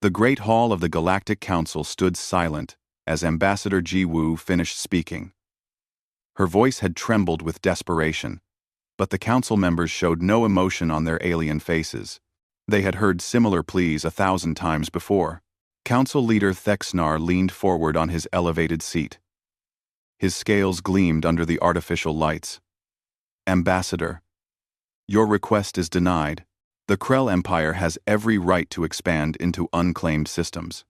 The Great Hall of the Galactic Council stood silent as Ambassador Ji Woo finished speaking. Her voice had trembled with desperation, but the council members showed no emotion on their alien faces. They had heard similar pleas 1,000 times before. Council leader Thexnar leaned forward on his elevated seat. His scales gleamed under the artificial lights. Ambassador, your request is denied. The Krell Empire has every right to expand into unclaimed systems.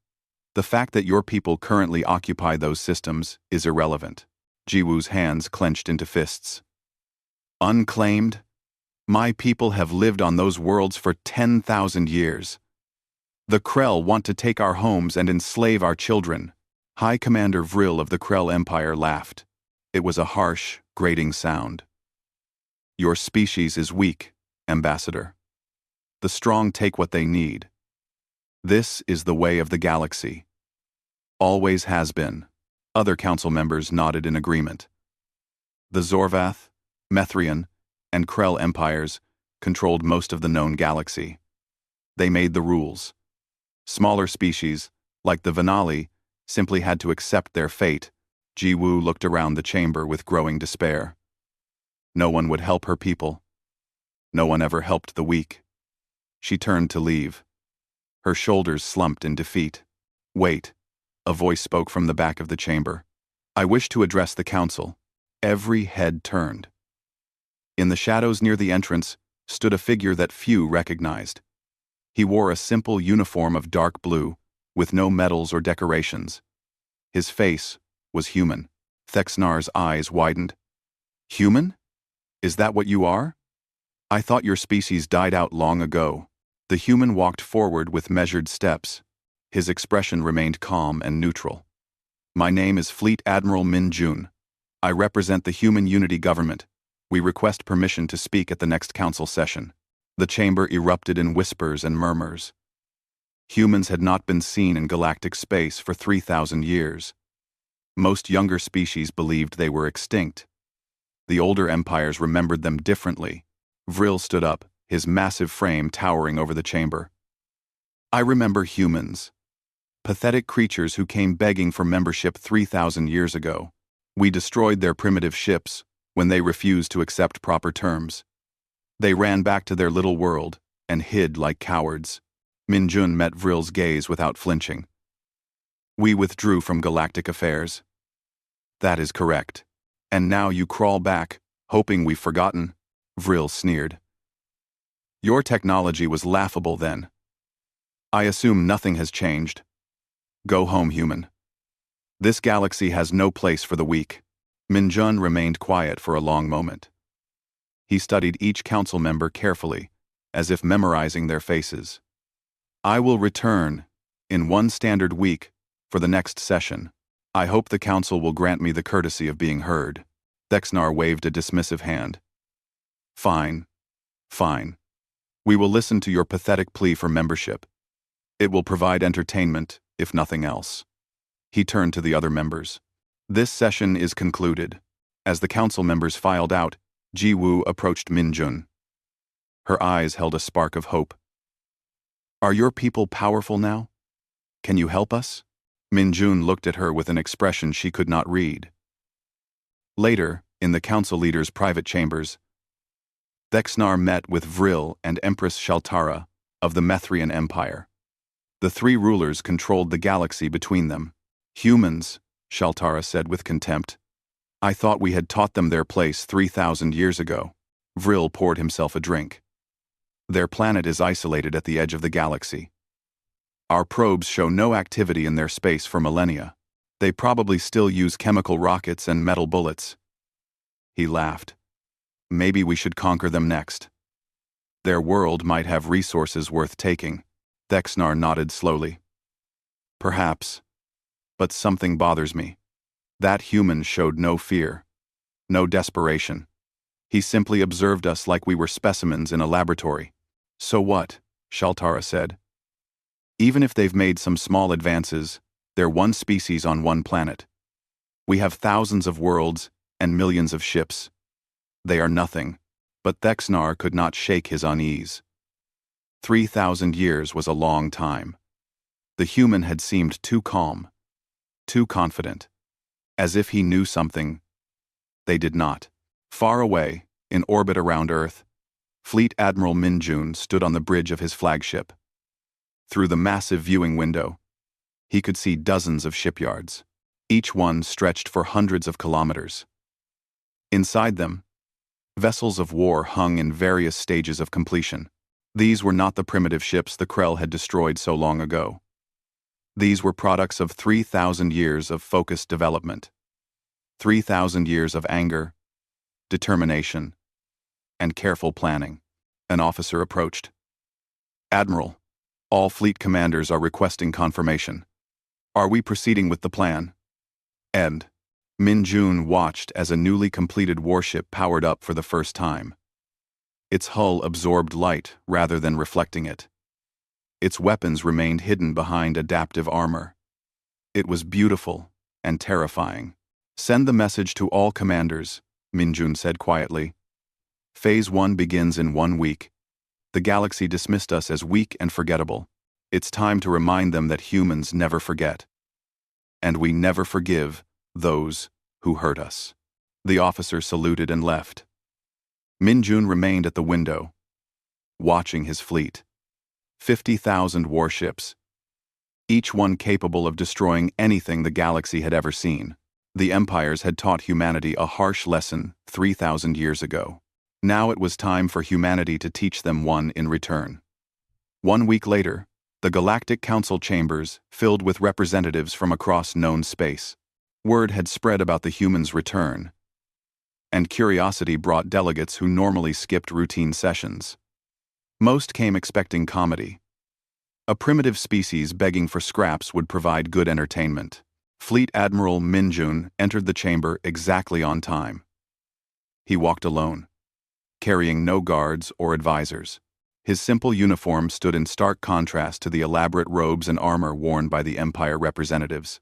The fact that your people currently occupy those systems is irrelevant. Jiwoo's hands clenched into fists. Unclaimed? My people have lived on those worlds for 10,000 years. The Krell want to take our homes and enslave our children. High Commander Vril of the Krell Empire laughed. It was a harsh, grating sound. Your species is weak, Ambassador. The strong take what they need. This is the way of the galaxy. Always has been. Other council members nodded in agreement. The Zorvath, Methrian, and Krell empires controlled most of the known galaxy. They made the rules. Smaller species, like the Venali, simply had to accept their fate. Ji Woo looked around the chamber with growing despair. No one would help her people. No one ever helped the weak. She turned to leave. Her shoulders slumped in defeat. Wait, a voice spoke from the back of the chamber. I wish to address the council. Every head turned. In the shadows near the entrance stood a figure that few recognized. He wore a simple uniform of dark blue, with no medals or decorations. His face was human. Thexnar's eyes widened. Human? Is that what you are? I thought your species died out long ago. The human walked forward with measured steps. His expression remained calm and neutral. My name is Fleet Admiral Min Jun. I represent the Human Unity Government. We request permission to speak at the next council session. The chamber erupted in whispers and murmurs. Humans had not been seen in galactic space for 3,000 years. Most younger species believed they were extinct. The older empires remembered them differently. Vril stood up, his massive frame towering over the chamber. I remember humans. Pathetic creatures who came begging for membership 3,000 years ago. We destroyed their primitive ships when they refused to accept proper terms. They ran back to their little world and hid like cowards. Min Jun met Vril's gaze without flinching. We withdrew from galactic affairs. That is correct. And now you crawl back, hoping we've forgotten, Vril sneered. Your technology was laughable then. I assume nothing has changed. Go home, human. This galaxy has no place for the weak. Min Jun remained quiet for a long moment. He studied each council member carefully, as if memorizing their faces. I will return, in one standard week, for the next session. I hope the council will grant me the courtesy of being heard. Thexnar waved a dismissive hand. Fine. Fine. We will listen to your pathetic plea for membership. It will provide entertainment, if nothing else. He turned to the other members. This session is concluded. As the council members filed out, Ji Woo approached Min Jun. Her eyes held a spark of hope. Are your people powerful now? Can you help us? Min Jun looked at her with an expression she could not read. Later, in the council leaders' private chambers, Thexnar met with Vril and Empress Shaltara of the Methrian Empire. The three rulers controlled the galaxy between them. Humans, Shaltara said with contempt. I thought we had taught them their place 3,000 years ago. Vril poured himself a drink. Their planet is isolated at the edge of the galaxy. Our probes show no activity in their space for millennia. They probably still use chemical rockets and metal bullets. He laughed. Maybe we should conquer them next. Their world might have resources worth taking. Thexnar nodded slowly. Perhaps. But something bothers me. That human showed no fear, no desperation. He simply observed us like we were specimens in a laboratory. So what? Shaltara said. Even if they've made some small advances, they're one species on one planet. We have thousands of worlds and millions of ships. They are nothing, but Thexnar could not shake his unease. 3,000 years was a long time. The human had seemed too calm, too confident, as if he knew something they did not. Far away, in orbit around Earth, Fleet Admiral Min Jun stood on the bridge of his flagship. Through the massive viewing window, he could see dozens of shipyards, each one stretched for hundreds of kilometers. Inside them, vessels of war hung in various stages of completion. These were not the primitive ships the Krell had destroyed so long ago. These were products of 3,000 years of focused development. 3,000 years of anger, determination, and careful planning. An officer approached. "Admiral, all fleet commanders are requesting confirmation. Are we proceeding with the plan?" And Min Jun watched as a newly completed warship powered up for the first time. Its hull absorbed light rather than reflecting it. Its weapons remained hidden behind adaptive armor. It was beautiful and terrifying. "Send the message to all commanders," Min Jun said quietly. "Phase 1 begins in 1 week. The galaxy dismissed us as weak and forgettable. It's time to remind them that humans never forget. And we never forgive those who hurt us." The officer saluted and left. Min Jun remained at the window, watching his fleet. 50,000 warships, each one capable of destroying anything the galaxy had ever seen. The empires had taught humanity a harsh lesson 3,000 years ago. Now it was time for humanity to teach them one in return. 1 week later, the Galactic Council chambers filled with representatives from across known space. Word had spread about the humans' return, and curiosity brought delegates who normally skipped routine sessions. Most came expecting comedy. A primitive species begging for scraps would provide good entertainment. Fleet Admiral Min Jun entered the chamber exactly on time. He walked alone, carrying no guards or advisors. His simple uniform stood in stark contrast to the elaborate robes and armor worn by the Empire representatives.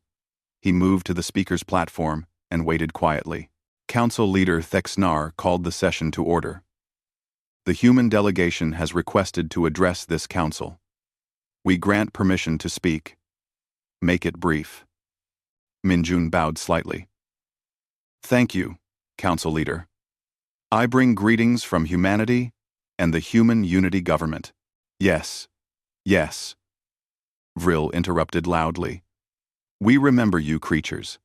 He moved to the speaker's platform and waited quietly. Council leader Thexnar called the session to order. "The human delegation has requested to address this council. We grant permission to speak. Make it brief." Min Jun bowed slightly. "Thank you, Council leader. I bring greetings from humanity and the Human Unity Government." "Yes, yes," Vril interrupted loudly. "We remember you creatures.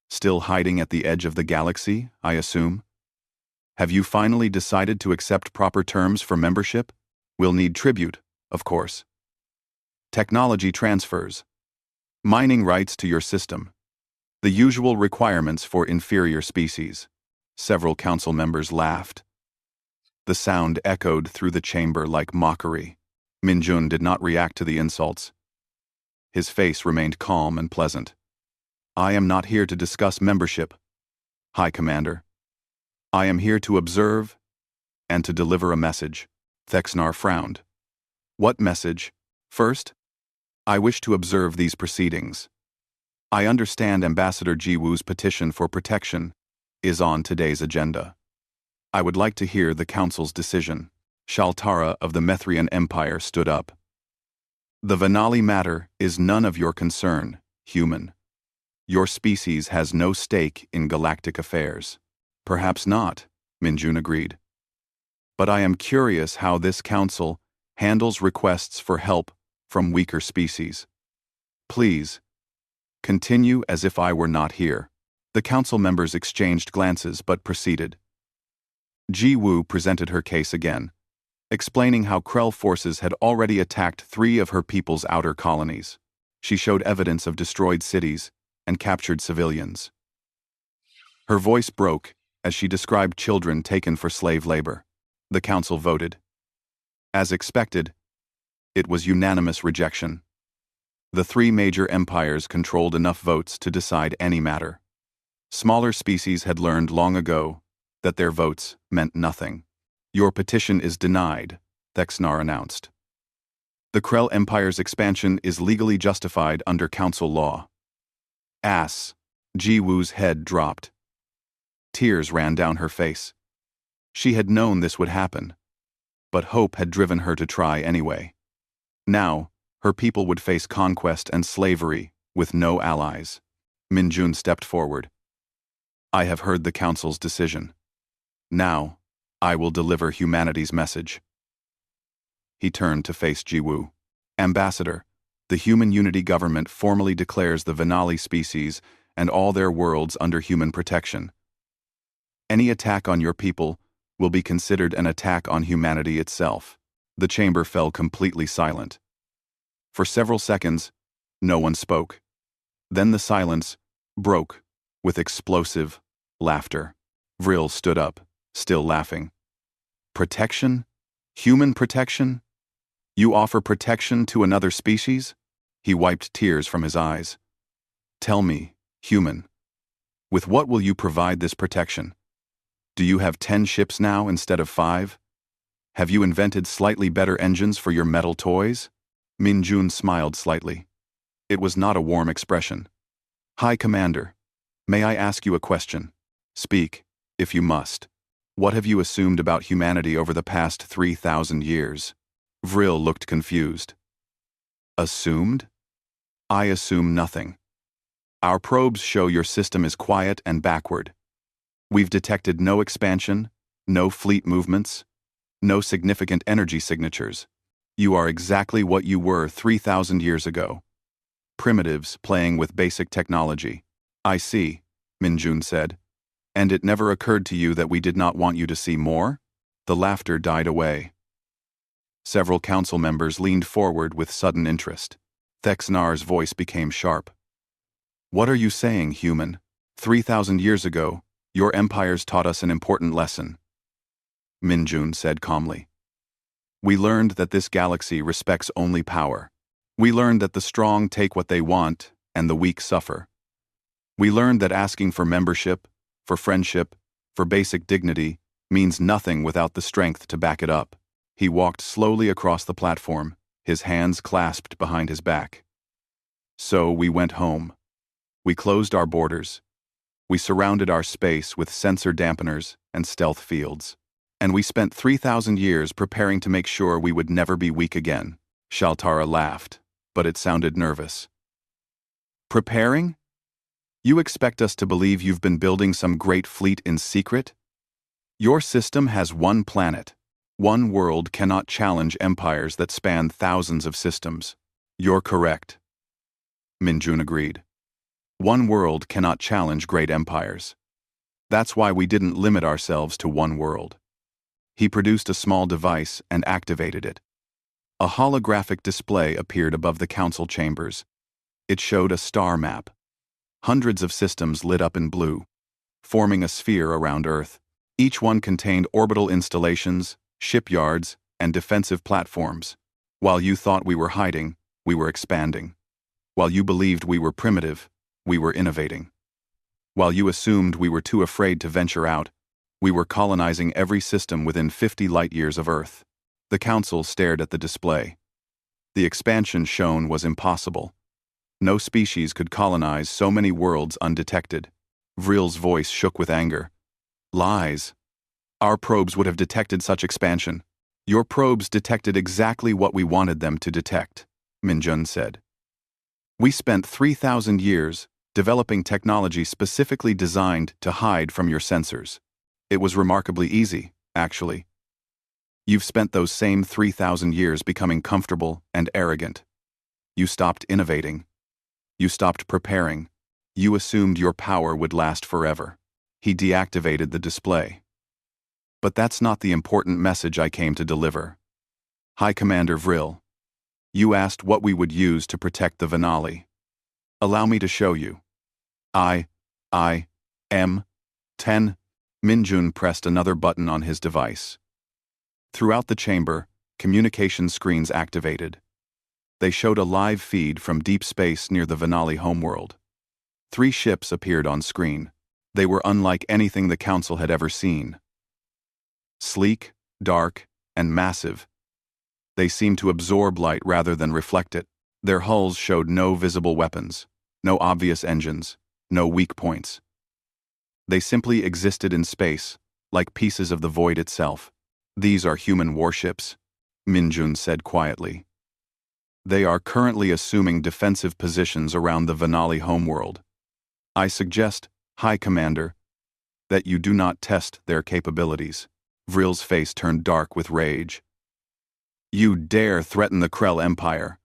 Still hiding at the edge of the galaxy, I assume? Have you finally decided to accept proper terms for membership? We'll need tribute, of course. Technology transfers. Mining rights to your system. The usual requirements for inferior species." Several council members laughed. The sound echoed through the chamber like mockery. Min Jun did not react to the insults. His face remained calm and pleasant. "I am not here to discuss membership, High Commander. I am here to observe and to deliver a message." Thexnar frowned. "What message? First, I wish to observe these proceedings. I understand Ambassador Jiwoo's petition for protection is on today's agenda. I would like to hear the Council's decision." Shaltara of the Methrian Empire stood up. "The Venali matter is none of your concern, human. Your species has no stake in galactic affairs." "Perhaps not," Min Jun agreed. "But I am curious how this council handles requests for help from weaker species. Please, continue as if I were not here." The council members exchanged glances but proceeded. Jiwoo presented her case again, explaining how Krell forces had already attacked 3 of her people's outer colonies. She showed evidence of destroyed cities and captured civilians. Her voice broke as she described children taken for slave labor. The council voted. As expected, it was unanimous rejection. The 3 major empires controlled enough votes to decide any matter. Smaller species had learned long ago that their votes meant nothing. "Your petition is denied," Thexnar announced. "The Krell Empire's expansion is legally justified under council law." "Ass." Jiwoo's head dropped. Tears ran down her face. She had known this would happen, but hope had driven her to try anyway. Now, Her people would face conquest and slavery, with no allies. Minjun stepped forward. I have heard the Council's decision. Now, I will deliver humanity's message. He turned to face Jiwoo. Ambassador, the Human Unity Government formally declares the Venali species and all their worlds under human protection. Any attack on your people will be considered an attack on humanity itself. The chamber fell completely silent. For several seconds, no one spoke. Then the silence broke with explosive laughter. Vril stood up, still laughing. Protection? Human protection? You offer protection to another species? He wiped tears from his eyes. Tell me, human, with what will you provide this protection? Do you have 10 ships now instead of 5? Have you invented slightly better engines for your metal toys? Minjun smiled slightly. It was not a warm expression. High Commander, may I ask you a question? Speak, if you must. What have you assumed about humanity over the past 3,000 years? Vril looked confused. Assumed? I assume nothing. Our probes show your system is quiet and backward. We've detected no expansion, no fleet movements, no significant energy signatures. You are exactly what you were 3,000 years ago. Primitives playing with basic technology. I see, Minjun said. And it never occurred to you that we did not want you to see more? The laughter died away. Several council members leaned forward with sudden interest. Thexnar's voice became sharp. What are you saying, human? 3,000 years ago, your empires taught us an important lesson. Minjun said calmly. We learned that this galaxy respects only power. We learned that the strong take what they want and the weak suffer. We learned that asking for membership, for friendship, for basic dignity means nothing without the strength to back it up. He walked slowly across the platform, his hands clasped behind his back. So we went home. We closed our borders. We surrounded our space with sensor dampeners and stealth fields. And we spent 3,000 years preparing to make sure we would never be weak again. Shaltara laughed, but it sounded nervous. Preparing? You expect us to believe you've been building some great fleet in secret? Your system has one planet. One world cannot challenge empires that span thousands of systems. You're correct. Minjun agreed. One world cannot challenge great empires. That's why we didn't limit ourselves to one world. He produced a small device and activated it. A holographic display appeared above the council chambers. It showed a star map. Hundreds of systems lit up in blue, forming a sphere around Earth. Each one contained orbital installations, shipyards, and defensive platforms. While you thought we were hiding, we were expanding. While you believed we were primitive, we were innovating. While you assumed we were too afraid to venture out, we were colonizing every system within 50 light-years of Earth. The Council stared at the display. The expansion shown was impossible. No species could colonize so many worlds undetected. Vril's voice shook with anger. Lies. Our probes would have detected such expansion. Your probes detected exactly what we wanted them to detect, Minjun said. We spent 3,000 years developing technology specifically designed to hide from your sensors. It was remarkably easy, actually. You've spent those same 3,000 years becoming comfortable and arrogant. You stopped innovating. You stopped preparing. You assumed your power would last forever. He deactivated the display. But that's not the important message I came to deliver. High Commander Vril, you asked what we would use to protect the Venali. Allow me to show you. M 10. Minjun pressed another button on his device. Throughout the chamber, communication screens activated. They showed a live feed from deep space near the Venali homeworld. 3 ships appeared on screen. They were unlike anything the Council had ever seen. Sleek, dark, and massive. They seemed to absorb light rather than reflect it. Their hulls showed no visible weapons, no obvious engines, no weak points. They simply existed in space, like pieces of the void itself. These are human warships, Minjun said quietly. They are currently assuming defensive positions around the Vanali homeworld. I suggest, High Commander, that you do not test their capabilities. Vril's face turned dark with rage. You dare threaten the Krell Empire.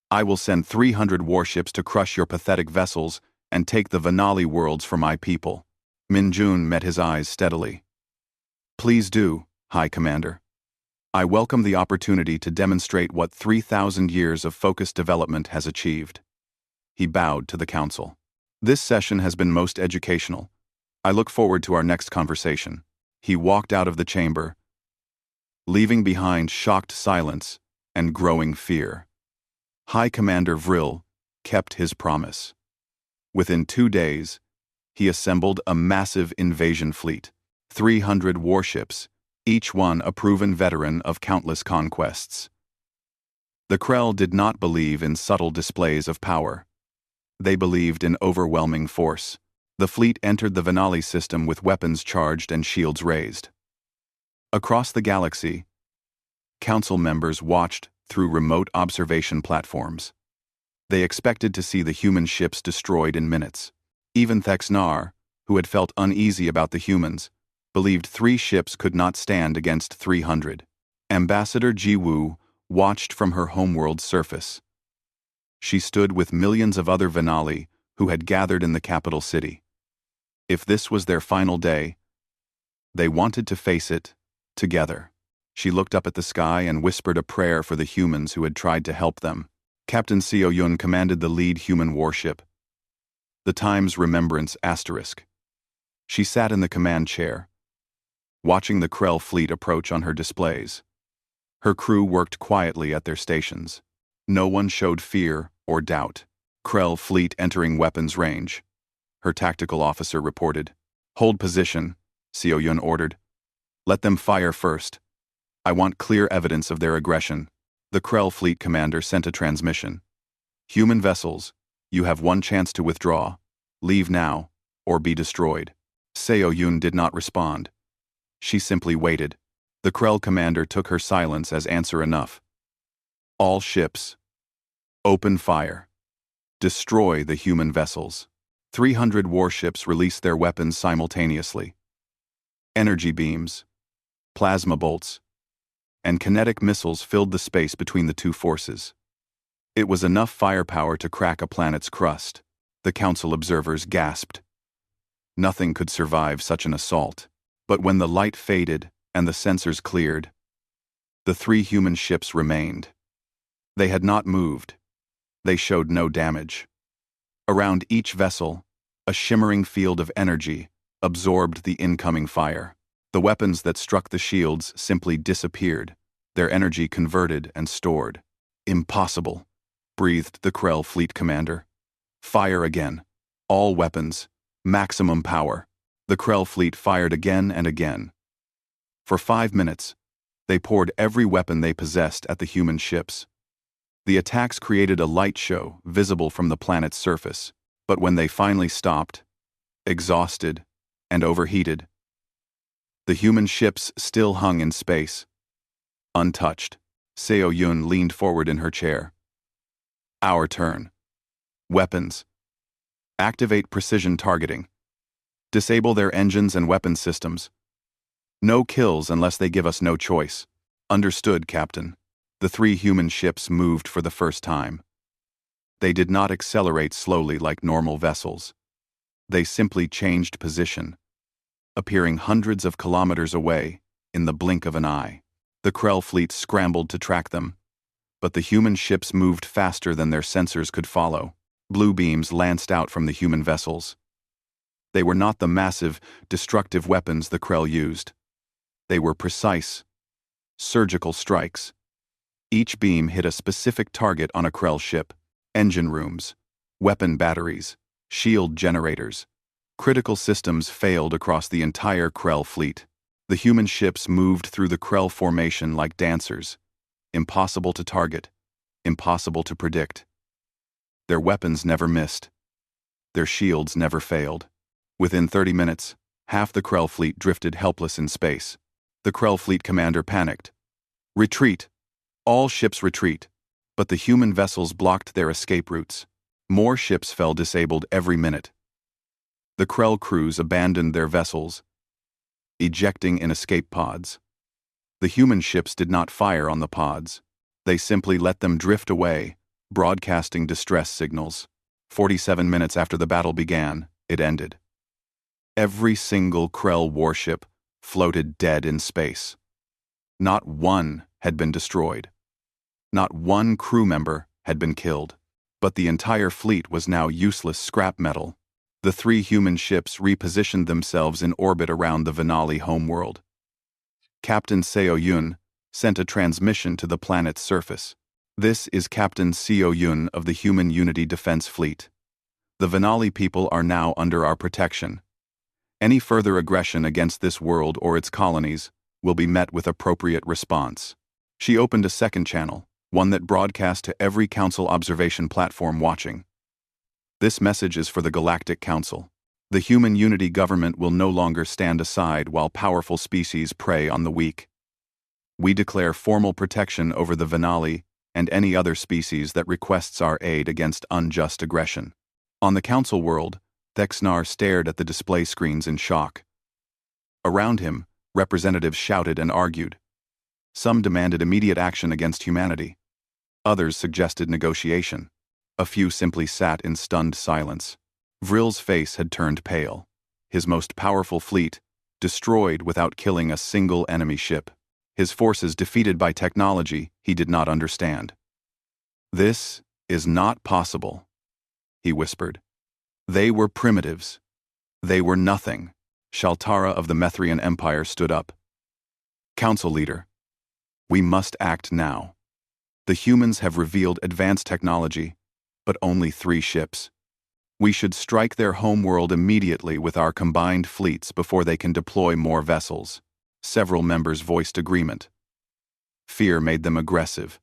I will send 300 warships to crush your pathetic vessels and take the Vanali worlds for my people. Minjun met his eyes steadily. Please do, High Commander. I welcome the opportunity to demonstrate what 3,000 years of focused development has achieved. He bowed to the council. This session has been most educational. I look forward to our next conversation. He walked out of the chamber, leaving behind shocked silence and growing fear. High Commander Vril kept his promise. Within 2 days, he assembled a massive invasion fleet, 300 warships, each one a proven veteran of countless conquests. The Krell did not believe in subtle displays of power. They believed in overwhelming force. The fleet entered the Vanali system with weapons charged and shields raised. Across the galaxy, council members watched through remote observation platforms. They expected to see the human ships destroyed in minutes. Even Thexnar, who had felt uneasy about the humans, believed 3 ships could not stand against 300. Ambassador Jiwoo watched from her homeworld's surface. She stood with millions of other Vanali who had gathered in the capital city. If this was their final day, they wanted to face it together. She looked up at the sky and whispered a prayer for the humans who had tried to help them. Captain Seo Yun commanded the lead human warship, the Times Remembrance **. She sat in the command chair, watching the Krell fleet approach on her displays. Her crew worked quietly at their stations. No one showed fear or doubt. Krell fleet entering weapons range. Her tactical officer reported. Hold position, Seo Yun ordered. Let them fire first. I want clear evidence of their aggression. The Krell fleet commander sent a transmission. Human vessels, you have 1 chance to withdraw. Leave now, or be destroyed. Seo Yun did not respond. She simply waited. The Krell commander took her silence as answer enough. All ships. Open fire. Destroy the human vessels. 300 warships released their weapons simultaneously. Energy beams, plasma bolts, and kinetic missiles filled the space between the 2 forces. It was enough firepower to crack a planet's crust. The council observers gasped. Nothing could survive such an assault. But when the light faded and the sensors cleared, the 3 human ships remained. They had not moved. They showed no damage. Around each vessel, a shimmering field of energy absorbed the incoming fire. The weapons that struck the shields simply disappeared, their energy converted and stored. Impossible, breathed the Krell fleet commander. Fire again. All weapons. Maximum power. The Krell fleet fired again and again. For 5 minutes, they poured every weapon they possessed at the human ships. The attacks created a light show visible from the planet's surface, but when they finally stopped, exhausted and overheated, the human ships still hung in space, untouched. Seo Yun leaned forward in her chair. Our turn. Weapons. Activate precision targeting. Disable their engines and weapon systems. No kills unless they give us no choice. Understood, Captain. The 3 human ships moved for the first time. They did not accelerate slowly like normal vessels. They simply changed position, appearing hundreds of kilometers away in the blink of an eye. The Krell fleet scrambled to track them, but the human ships moved faster than their sensors could follow. Blue beams lanced out from the human vessels. They were not the massive, destructive weapons the Krell used. They were precise, surgical strikes. Each beam hit a specific target on a Krell ship. Engine rooms, weapon batteries, shield generators. Critical systems failed across the entire Krell fleet. The human ships moved through the Krell formation like dancers. Impossible to target, impossible to predict. Their weapons never missed. Their shields never failed. Within 30 minutes, half the Krell fleet drifted helpless in space. The Krell fleet commander panicked. Retreat! All ships retreat! but the human vessels blocked their escape routes. More ships fell disabled every minute. The Krell crews abandoned their vessels, ejecting in escape pods. The human ships did not fire on the pods. They simply let them drift away, broadcasting distress signals. 47 minutes after the battle began, it ended. Every single Krell warship floated dead in space. Not one had been destroyed. Not one crew member had been killed. But the entire fleet was now useless scrap metal. The 3 human ships repositioned themselves in orbit around the Venali homeworld. Captain Seo Yun sent a transmission to the planet's surface. This is Captain Seo Yun of the Human Unity Defense Fleet. The Venali people are now under our protection. Any further aggression against this world or its colonies will be met with appropriate response. She opened a second channel, one that broadcast to every Council observation platform watching. This message is for the Galactic Council. The Human Unity government will no longer stand aside while powerful species prey on the weak. We declare formal protection over the Venali and any other species that requests our aid against unjust aggression. On the Council world, Thexnar stared at the display screens in shock. Around him, representatives shouted and argued. Some demanded immediate action against humanity. Others suggested negotiation. A few simply sat in stunned silence. Vril's face had turned pale. His most powerful fleet, destroyed without killing a single enemy ship. His forces defeated by technology he did not understand. "This is not possible," he whispered. "They were primitives. They were nothing." Shaltara of the Methrian Empire stood up. "Council leader, we must act now. The humans have revealed advanced technology, but only 3 ships. We should strike their homeworld immediately with our combined fleets before they can deploy more vessels." Several members voiced agreement. Fear made them aggressive.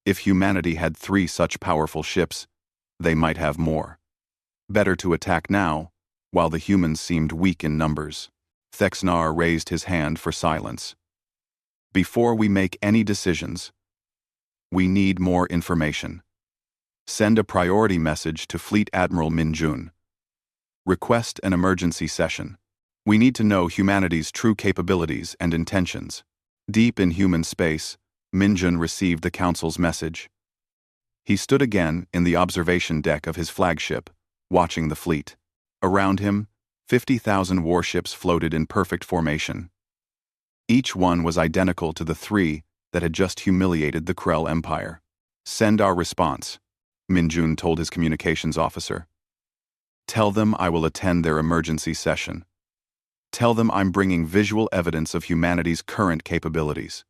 If humanity had 3 such powerful ships, they might have more. Better to attack now, while the humans seemed weak in numbers. Thexnar raised his hand for silence. "Before we make any decisions, we need more information. Send a priority message to Fleet Admiral Minjun. Request an emergency session. We need to know humanity's true capabilities and intentions." Deep in human space, Minjun received the Council's message. He stood again in the observation deck of his flagship, watching the fleet. Around him, 50,000 warships floated in perfect formation. Each one was identical to the 3 that had just humiliated the Krell Empire. "Send our response," Minjun told his communications officer. "Tell them I will attend their emergency session. Tell them I'm bringing visual evidence of humanity's current capabilities."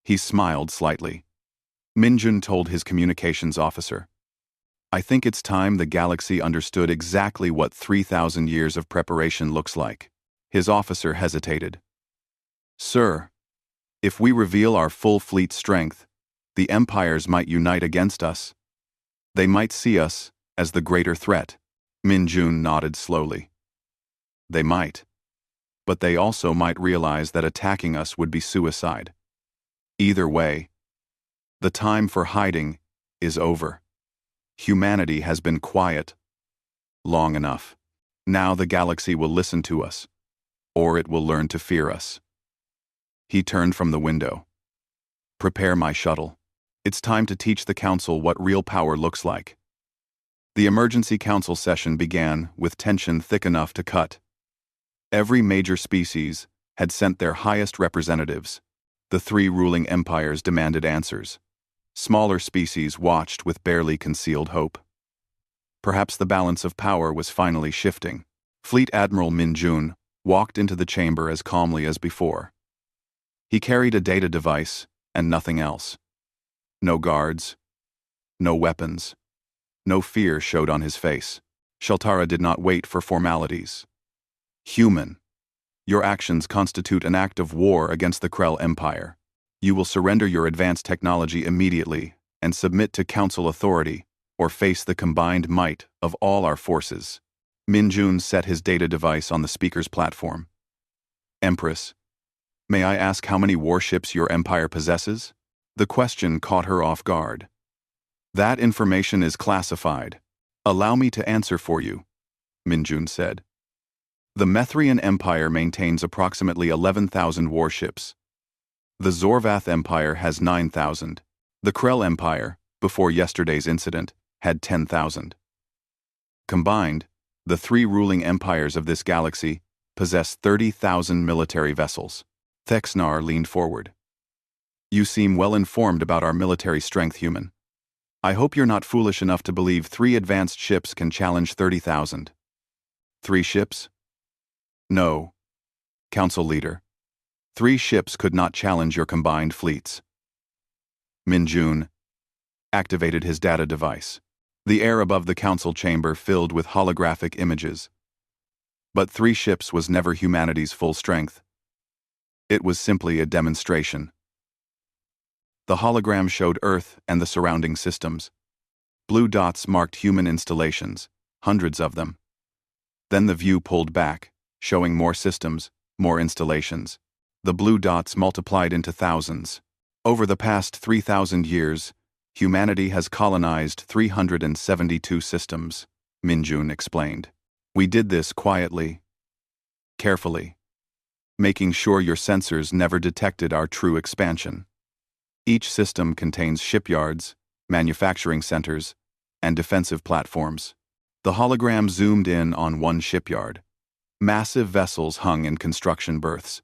He smiled slightly. Minjun told his communications officer, "I think it's time the galaxy understood exactly what 3,000 years of preparation looks like." His officer hesitated. "Sir, if we reveal our full fleet strength, the empires might unite against us. They might see us as the greater threat." Minjun nodded slowly. "They might. But they also might realize that attacking us would be suicide. Either way, the time for hiding is over. Humanity has been quiet long enough. Now the galaxy will listen to us, or it will learn to fear us." He turned from the window. "Prepare my shuttle. It's time to teach the Council what real power looks like." The emergency Council session began with tension thick enough to cut. Every major species had sent their highest representatives. The 3 ruling empires demanded answers. Smaller species watched with barely concealed hope. Perhaps the balance of power was finally shifting. Fleet Admiral Minjun walked into the chamber as calmly as before. He carried a data device and nothing else. No guards, no weapons, no fear showed on his face. Shaltara did not wait for formalities. "Human, your actions constitute an act of war against the Krell Empire. You will surrender your advanced technology immediately and submit to Council authority, or face the combined might of all our forces." Minjun set his data device on the speaker's platform. "Empress, may I ask how many warships your empire possesses?" The question caught her off guard. That information is classified. Allow me to answer for you, Minjun said. The Methrian Empire maintains approximately 11,000 warships. The Zorvath Empire has 9,000. The Krell Empire, before yesterday's incident, had 10,000. Combined, the three ruling empires of this galaxy possess 30,000 military vessels. Thexnar leaned forward. You seem well informed about our military strength, human. I hope you're not foolish enough to believe 3 advanced ships can challenge 30,000. 3 ships? No. Council leader. 3 ships could not challenge your combined fleets. Minjun activated his data device. The air above the council chamber filled with holographic images. But 3 ships was never humanity's full strength. It was simply a demonstration. The hologram showed Earth and the surrounding systems. Blue dots marked human installations, hundreds of them. Then the view pulled back, showing more systems, more installations. The blue dots multiplied into thousands. Over the past 3,000 years, humanity has colonized 372 systems, Minjun explained. We did this quietly, carefully, making sure your sensors never detected our true expansion. Each system contains shipyards, manufacturing centers, and defensive platforms. The hologram zoomed in on one shipyard. Massive vessels hung in construction berths,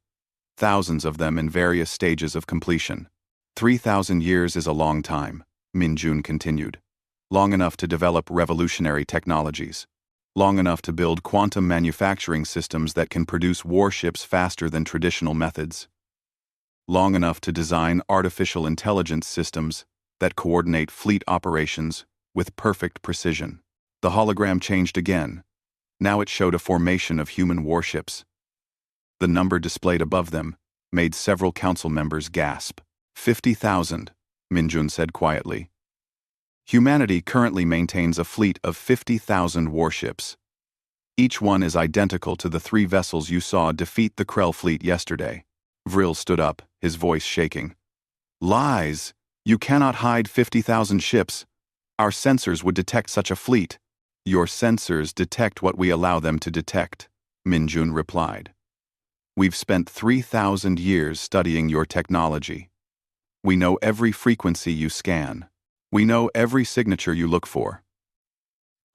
thousands of them in various stages of completion. 3,000 years is a long time, Minjun continued. Long enough to develop revolutionary technologies. Long enough to build quantum manufacturing systems that can produce warships faster than traditional methods. Long enough to design artificial intelligence systems that coordinate fleet operations with perfect precision. The hologram changed again. Now it showed a formation of human warships. The number displayed above them made several council members gasp. 50,000, Minjun said quietly. Humanity currently maintains a fleet of 50,000 warships. Each one is identical to the 3 vessels you saw defeat the Krell fleet yesterday. Vril stood up, his voice shaking. Lies! You cannot hide 50,000 ships. Our sensors would detect such a fleet. Your sensors detect what we allow them to detect, Minjun replied. We've spent 3,000 years studying your technology. We know every frequency you scan. We know every signature you look for.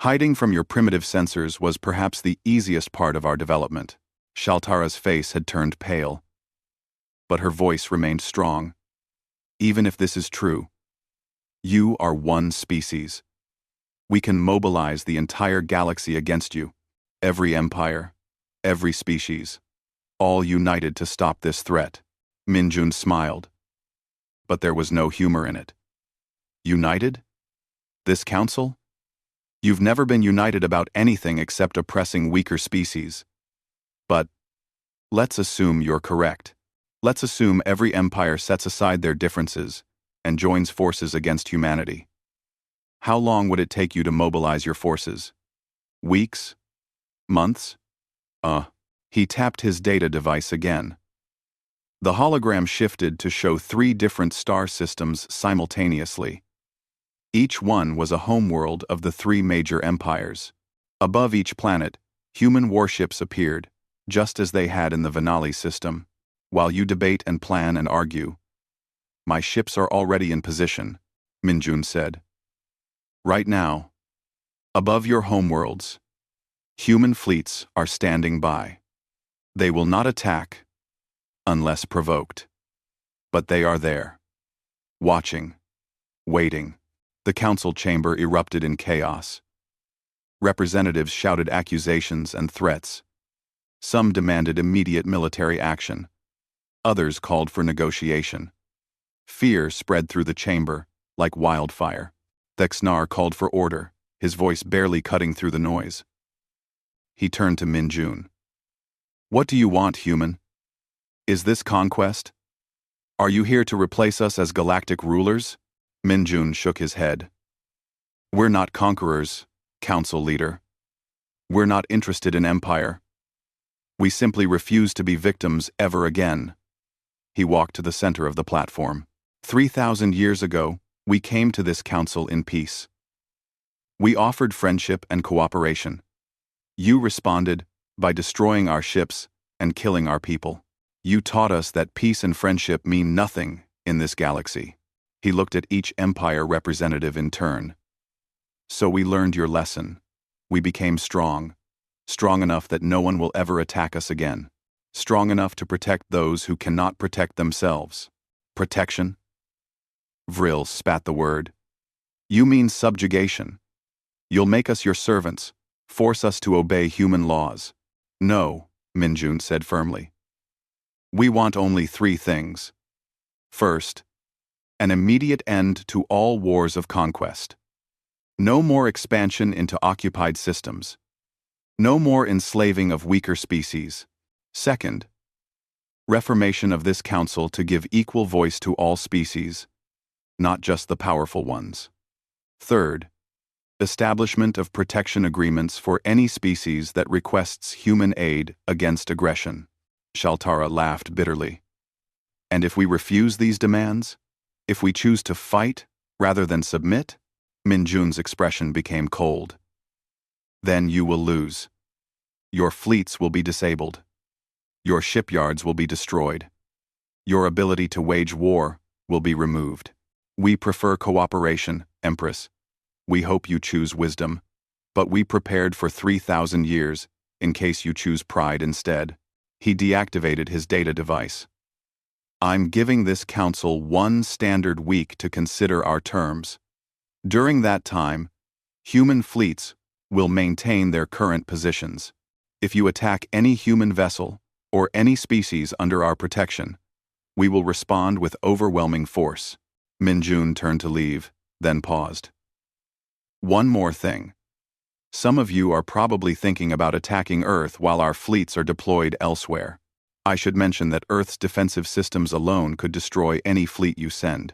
Hiding from your primitive sensors was perhaps the easiest part of our development. Shaltara's face had turned pale, but her voice remained strong. Even if this is true, you are one species. We can mobilize the entire galaxy against you. Every empire, every species, all united to stop this threat. Minjun smiled, but there was no humor in it. United? This council? You've never been united about anything except oppressing weaker species. But let's assume you're correct. Let's assume every empire sets aside their differences and joins forces against humanity. How long would it take you to mobilize your forces? Weeks? Months? He tapped his data device again. The hologram shifted to show 3 different star systems simultaneously. Each one was a homeworld of the 3 major empires. Above each planet, human warships appeared, just as they had in the Venali system. While you debate and plan and argue, my ships are already in position, Minjun said. Right now, above your homeworlds, human fleets are standing by. They will not attack unless provoked. But they are there, watching, waiting. The council chamber erupted in chaos. Representatives shouted accusations and threats. Some demanded immediate military action. Others called for negotiation. Fear spread through the chamber like wildfire. Thexnar called for order, his voice barely cutting through the noise. He turned to Minjun. What do you want, human? Is this conquest? Are you here to replace us as galactic rulers? Minjun shook his head. We're not conquerors, council leader. We're not interested in empire. We simply refuse to be victims ever again. He walked to the center of the platform. 3,000 years ago, We came to this council in peace. We offered friendship and cooperation. You responded by destroying our ships and killing our people. You taught us that peace and friendship mean nothing in this galaxy. He looked at each empire representative in turn. So we learned your lesson. We became strong enough that no one will ever attack us again. Strong enough to protect those who cannot protect themselves. Protection? Vril spat the word. You mean subjugation. You'll make us your servants, force us to obey human laws. No, Minjun said firmly. We want only 3 things. First, an immediate end to all wars of conquest. No more expansion into occupied systems. No more enslaving of weaker species. Second, reformation of this council to give equal voice to all species, not just the powerful ones. Third, establishment of protection agreements for any species that requests human aid against aggression. Shaltara laughed bitterly. And if we refuse these demands? If we choose to fight rather than submit? Minjun's expression became cold. Then you will lose. Your fleets will be disabled. Your shipyards will be destroyed. Your ability to wage war will be removed. We prefer cooperation, Empress. We hope you choose wisdom, but we prepared for 3,000 years in case you choose pride instead. He deactivated his data device. I'm giving this council 1 standard week to consider our terms. During that time, human fleets will maintain their current positions. If you attack any human vessel or any species under our protection, we will respond with overwhelming force. Minjun turned to leave, then paused. One more thing. Some of you are probably thinking about attacking Earth while our fleets are deployed elsewhere. I should mention that Earth's defensive systems alone could destroy any fleet you send.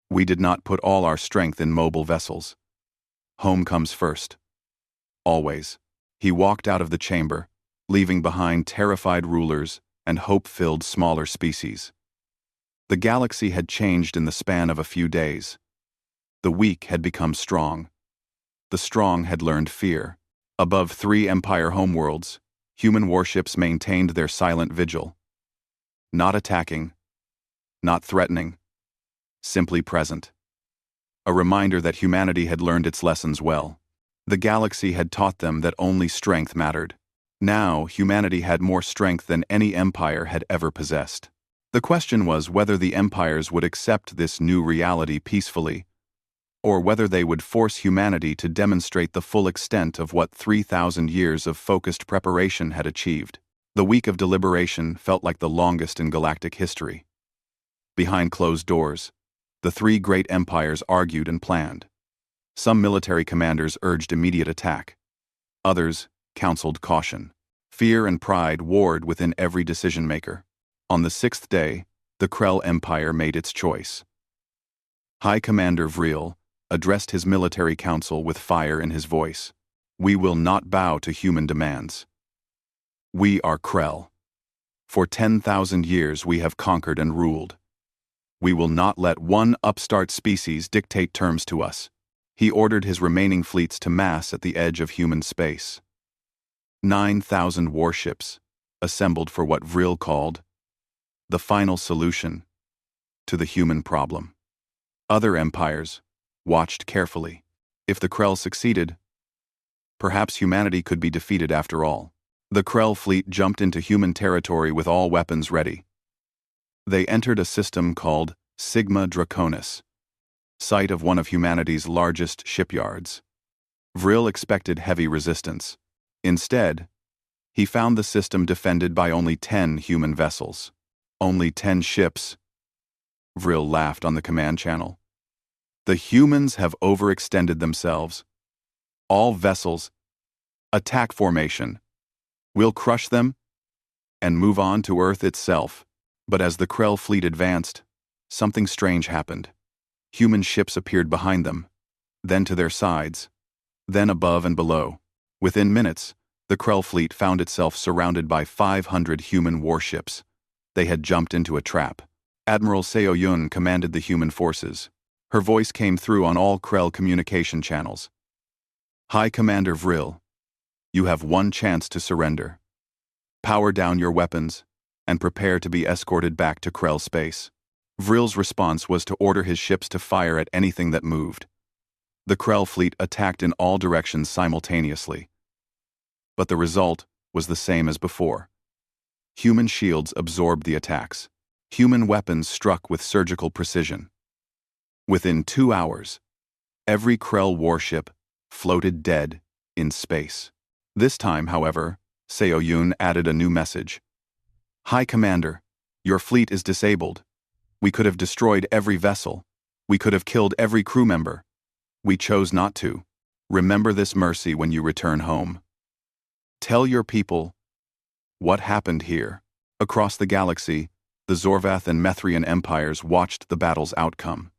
We did not put all our strength in mobile vessels. Home comes first. Always. He walked out of the chamber, leaving behind terrified rulers and hope-filled smaller species. The galaxy had changed in the span of a few days. The weak had become strong. The strong had learned fear. Above 3 Empire homeworlds, human warships maintained their silent vigil. Not attacking, not threatening, simply present. A reminder that humanity had learned its lessons well. The galaxy had taught them that only strength mattered. Now, humanity had more strength than any empire had ever possessed. The question was whether the empires would accept this new reality peacefully, or whether they would force humanity to demonstrate the full extent of what 3,000 years of focused preparation had achieved. The week of deliberation felt like the longest in galactic history. Behind closed doors, the 3 great empires argued and planned. Some military commanders urged immediate attack. Others counseled caution. Fear and pride warred within every decision-maker. On the 6th day, the Krell Empire made its choice. High Commander Vril addressed his military council with fire in his voice. We will not bow to human demands. We are Krell. For 10,000 years we have conquered and ruled. We will not let one upstart species dictate terms to us. He ordered his remaining fleets to mass at the edge of human space. 9,000 warships, assembled for what Vril called the final solution to the human problem. Other empires watched carefully. If the Krell succeeded, perhaps humanity could be defeated after all. The Krell fleet jumped into human territory with all weapons ready. They entered a system called Sigma Draconis, site of one of humanity's largest shipyards. Vril expected heavy resistance. Instead, he found the system defended by only 10 human vessels. Only 10 ships. Vril laughed on the command channel. The humans have overextended themselves. All vessels, attack formation. We'll crush them and move on to Earth itself. But as the Krell fleet advanced, something strange happened. Human ships appeared behind them, then to their sides, then above and below. Within minutes, the Krell fleet found itself surrounded by 500 human warships. They had jumped into a trap. Admiral Seo Yun commanded the human forces. Her voice came through on all Krell communication channels. "High Commander Vril, you have one chance to surrender. Power down your weapons and prepare to be escorted back to Krell space." Vril's response was to order his ships to fire at anything that moved. The Krell fleet attacked in all directions simultaneously. But the result was the same as before. Human shields absorbed the attacks. Human weapons struck with surgical precision. Within 2 hours, every Krell warship floated dead in space. This time, however, Seo-Yun added a new message. "High Commander, your fleet is disabled. We could have destroyed every vessel. We could have killed every crew member. We chose not to. Remember this mercy when you return home. Tell your people what happened here." Across the galaxy, the Zorvath and Methrian empires watched the battle's outcome.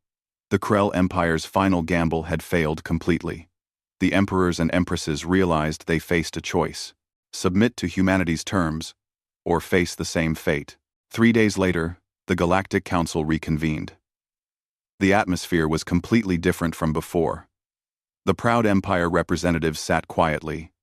The Krell Empire's final gamble had failed completely. The emperors and empresses realized they faced a choice: submit to humanity's terms, or face the same fate. 3 days later, the Galactic Council reconvened. The atmosphere was completely different from before. The proud Empire representatives sat quietly,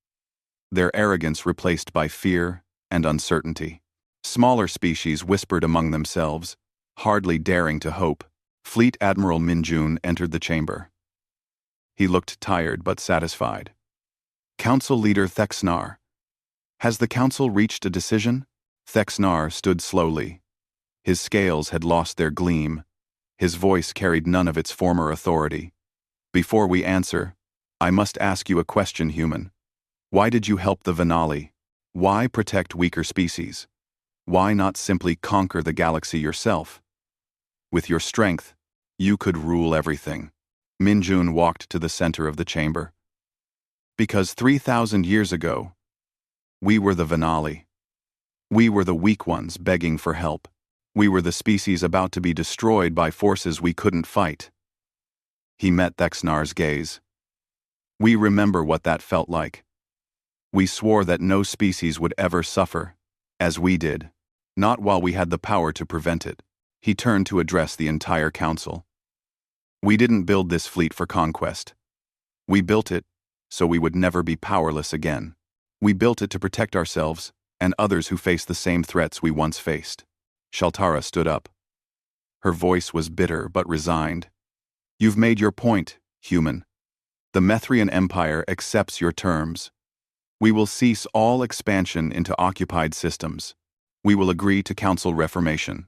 their arrogance replaced by fear and uncertainty. Smaller species whispered among themselves, hardly daring to hope. Fleet Admiral Minjun entered the chamber. He looked tired but satisfied. "Council Leader Thexnar, has the Council reached a decision?" Thexnar stood slowly. His scales had lost their gleam. His voice carried none of its former authority. "Before we answer, I must ask you a question, human. Why did you help the Venali? Why protect weaker species? Why not simply conquer the galaxy yourself? With your strength, you could rule everything." Minjun walked to the center of the chamber. "Because 3,000 years ago, we were the Venali. We were the weak ones begging for help. We were the species about to be destroyed by forces we couldn't fight." He met Thexnar's gaze. "We remember what that felt like. We swore that no species would ever suffer, as we did, not while we had the power to prevent it." He turned to address the entire council. "We didn't build this fleet for conquest. We built it so we would never be powerless again. We built it to protect ourselves and others who face the same threats we once faced." Shaltara stood up. Her voice was bitter but resigned. "You've made your point, human. The Methrian Empire accepts your terms. We will cease all expansion into occupied systems. We will agree to council reformation.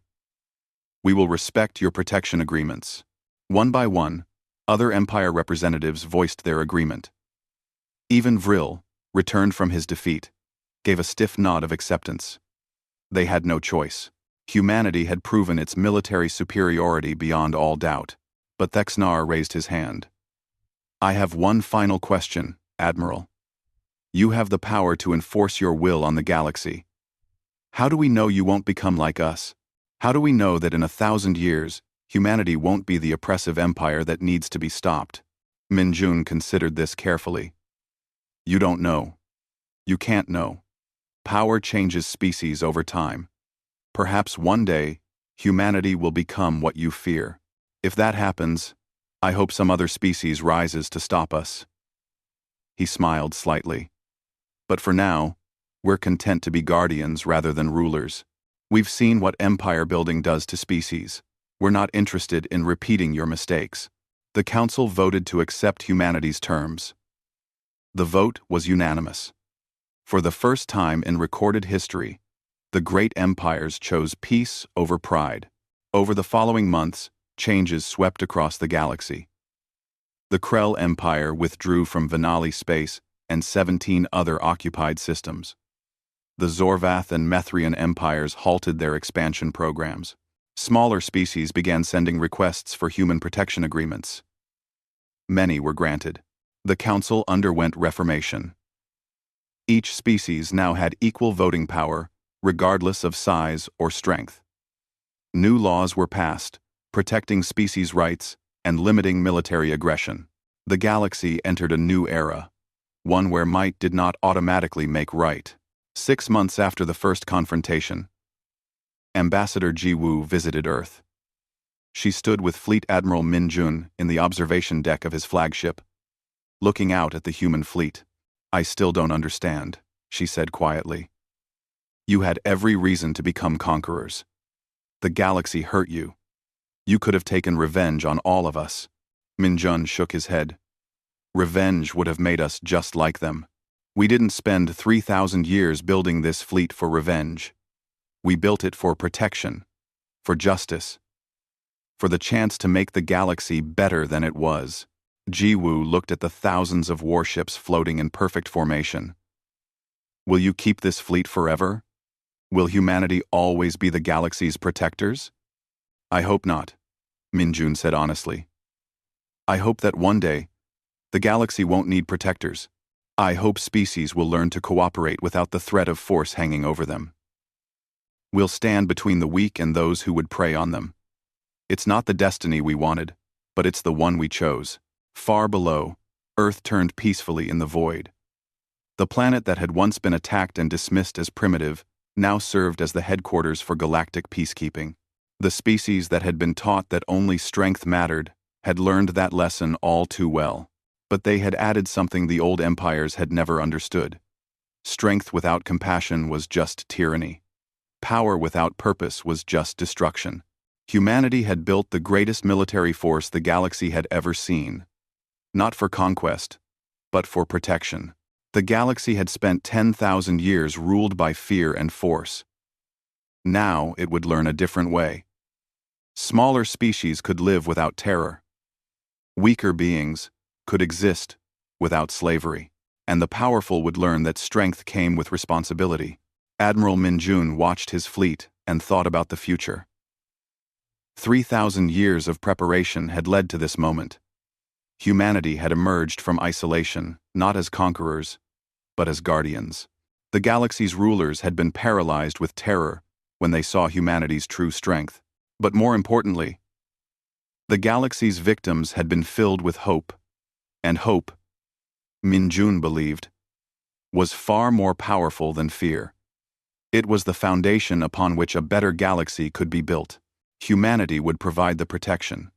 We will respect your protection agreements." One by one, other Empire representatives voiced their agreement. Even Vril, returned from his defeat, gave a stiff nod of acceptance. They had no choice. Humanity had proven its military superiority beyond all doubt. But Thexnar raised his hand. "I have one final question, Admiral. You have the power to enforce your will on the galaxy. How do we know you won't become like us? How do we know that in 1,000 years, humanity won't be the oppressive empire that needs to be stopped?" Minjun considered this carefully. "You don't know. You can't know. Power changes species over time. Perhaps one day, humanity will become what you fear. If that happens, I hope some other species rises to stop us." He smiled slightly. "But for now, we're content to be guardians rather than rulers. We've seen what empire building does to species. We're not interested in repeating your mistakes." The council voted to accept humanity's terms. The vote was unanimous. For the first time in recorded history, the great empires chose peace over pride. Over the following months, changes swept across the galaxy. The Krell Empire withdrew from Venali space and 17 other occupied systems. The Zorvath and Methrian empires halted their expansion programs. Smaller species began sending requests for human protection agreements. Many were granted. The council underwent reformation. Each species now had equal voting power, regardless of size or strength. New laws were passed, protecting species' rights and limiting military aggression. The galaxy entered a new era, one where might did not automatically make right. 6 months after the first confrontation, Ambassador Jiwoo visited Earth. She stood with Fleet Admiral Min Jun in the observation deck of his flagship, looking out at the human fleet. "I still don't understand," she said quietly. "You had every reason to become conquerors. The galaxy hurt you. You could have taken revenge on all of us." Min Jun shook his head. "Revenge would have made us just like them. We didn't spend 3,000 years building this fleet for revenge. We built it for protection, for justice, for the chance to make the galaxy better than it was." Jiwoo looked at the thousands of warships floating in perfect formation. "Will you keep this fleet forever? Will humanity always be the galaxy's protectors?" "I hope not," Min Jun said honestly. "I hope that one day, the galaxy won't need protectors. I hope species will learn to cooperate without the threat of force hanging over them. We'll stand between the weak and those who would prey on them. It's not the destiny we wanted, but it's the one we chose." Far below, Earth turned peacefully in the void. The planet that had once been attacked and dismissed as primitive now served as the headquarters for galactic peacekeeping. The species that had been taught that only strength mattered had learned that lesson all too well. But they had added something the old empires had never understood. Strength without compassion was just tyranny. Power without purpose was just destruction. Humanity had built the greatest military force the galaxy had ever seen. Not for conquest, but for protection. The galaxy had spent 10,000 years ruled by fear and force. Now it would learn a different way. Smaller species could live without terror. Weaker beings could exist without slavery. And the powerful would learn that strength came with responsibility. Admiral Min Jun watched his fleet and thought about the future. 3,000 years of preparation had led to this moment. Humanity had emerged from isolation, not as conquerors, but as guardians. The galaxy's rulers had been paralyzed with terror when they saw humanity's true strength. But more importantly, the galaxy's victims had been filled with hope. And hope, Min Jun believed, was far more powerful than fear. It was the foundation upon which a better galaxy could be built. Humanity would provide the protection.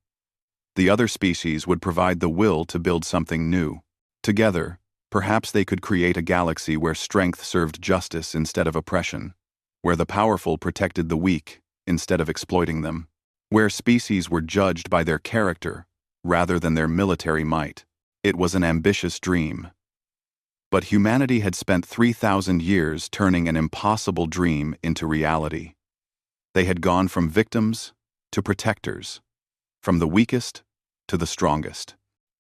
The other species would provide the will to build something new. Together, perhaps they could create a galaxy where strength served justice instead of oppression, where the powerful protected the weak instead of exploiting them, where species were judged by their character rather than their military might. It was an ambitious dream. But humanity had spent 3,000 years turning an impossible dream into reality. They had gone from victims to protectors, from the weakest to the strongest.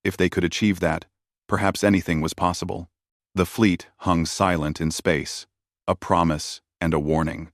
If they could achieve that, perhaps anything was possible. The fleet hung silent in space, a promise and a warning.